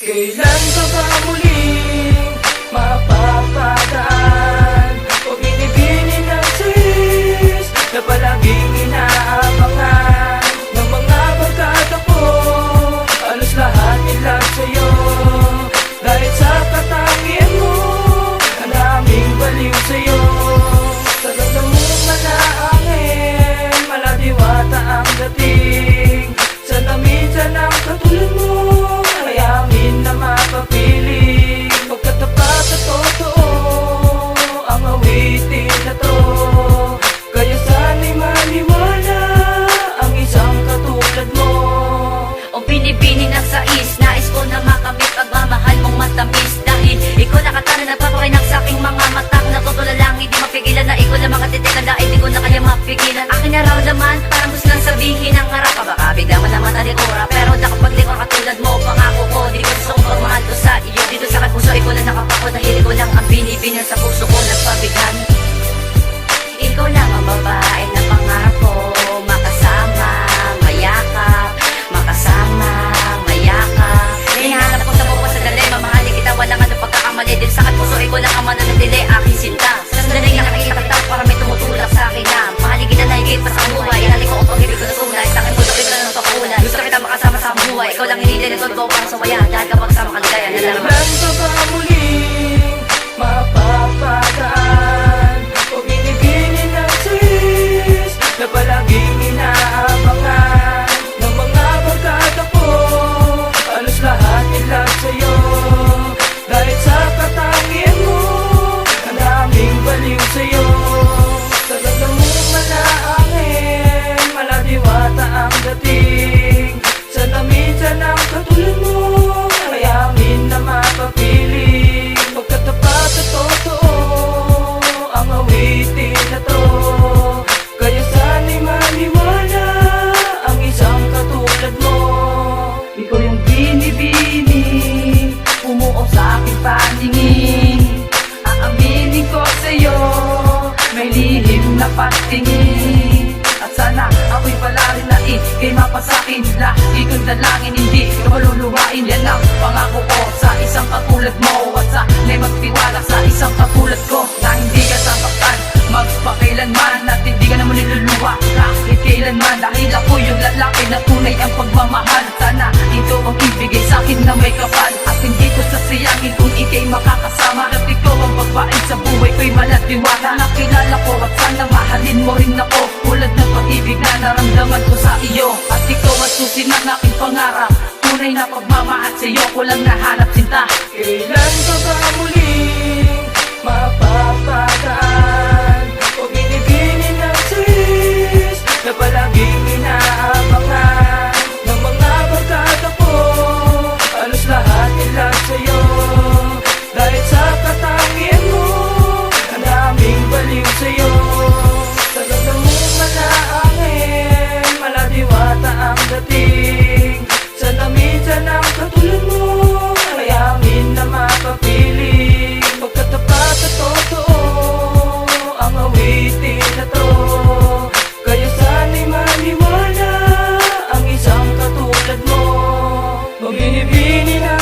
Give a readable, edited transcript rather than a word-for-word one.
Kailan ka ba muling mapapadaan o binibini ng sis na palaging inaabangan ng mga barkada ko? Halos lahat nila sa'yo dahil sa katangian mo, ang daming baliw sa'yo. Sa ganda mo manaangin, maladiwata ang dating. Sana minsan ang katulad mo ayamin na mapapiling. Pagkatapat at totoo ang awitin na to, kaya sana'y maniwala ang isang katulad mo. O binibini ng sais, nais ko na makamit pagmamahal mong matamis. Dahil ikaw nakatana nagpapakinak sa aking mga mata. Natutula lang, hindi mapigilan na ikaw lang mga titikan na hindi ko na kaya mapigilan. Aking naramdaman, parang gusto lang sabihin ang harap. Baka bigla mo naman talikura, pero nakapaglikor katulad mo. Pangako ko, di ko gusto kong pagmahal ko sa iyo. Dito sa puso, ikaw lang nakapako. Dahil ikaw lang ang binibinan sa puso ko nagpabigan. Ikaw lang ang babae na pangarap ko. Makasama, mayakap, makasama, mayakap. Hinahanap ko sa bukas sa dali, mamahalin kita, walang ano pagkakamali. Din sa puso, ikaw lang ang mananatili, aking sinta. Sa sandali lang nakikita kita para may tumutulak sa akin na mahalin kita na higit pa sa buhay. Inalik ko ang pag-ibig ko na tunay. Sa akin puso, ikaw lang ang pakulan. Gusto kita makasama sa buhay. Ikaw lang hinihintay ko para sumaya. Dahil kapag sama kaligaya, nalalaman. Kailan ka ba muling mapapadaan o binibini ng sis na palaging inaabangan ng mga barkada ko? Halos lahat nila sa'yo dahil sa katangian mo, ang daming baliw sa'yo. Sa ganda mo manaangin, maladiwata ang dating. Sana minsan ang katulad mo ayamin na mapapiling. Pagkatapat at totoo ang awitin na to, kaya sana'y maniwala ang isang katulad mo. Ikaw yung binibini, umuo sa aking paningin. Aaminin ko sa'yo, may lihim na patingin. At sana ako'y pala rin na ikay mapasakin. Lagi kong dalangin, hindi ka maluluwain. Yan ang pangako ko sa isang katulad mo. At sana'y magtiwala sa isang katulad ko, na hindi ka sasaktan magpakailanman at hindi ka naman niluluwa kahit kailanman. Dahil ako yung lalaki na tunay ang pagmamahal. Sana ito ang ibigay sa'kin na may kapal. At hindi ko sasayangin kung ikay makakasama. At ikaw ang babae sa buhay ko'y malatiwala. Nakilala ko at sana mahalin mo rin ako, tulad ng pag-ibig na naramdaman ko sa iyo. At ikaw ang susi ng aking pangarap, tunay na pagmamahal sa'yo ko lang nahanap sinta. Kailan ka ba muling mapapadaan o binibini ng sis na palaging inaabangan ng mga barkada ko? Halos lahat nila sa'yo dahil sa katangian mo, ang daming baliw sa'yo. Sa ganda mo manaangin, maladiwata ang dating. Sana minsan ang katulad mo ayamin na mapapiling. Pagkatapat at totoo ang awitin na to, kaya sana'y maniwala ang isang katulad mo. Magbinibini na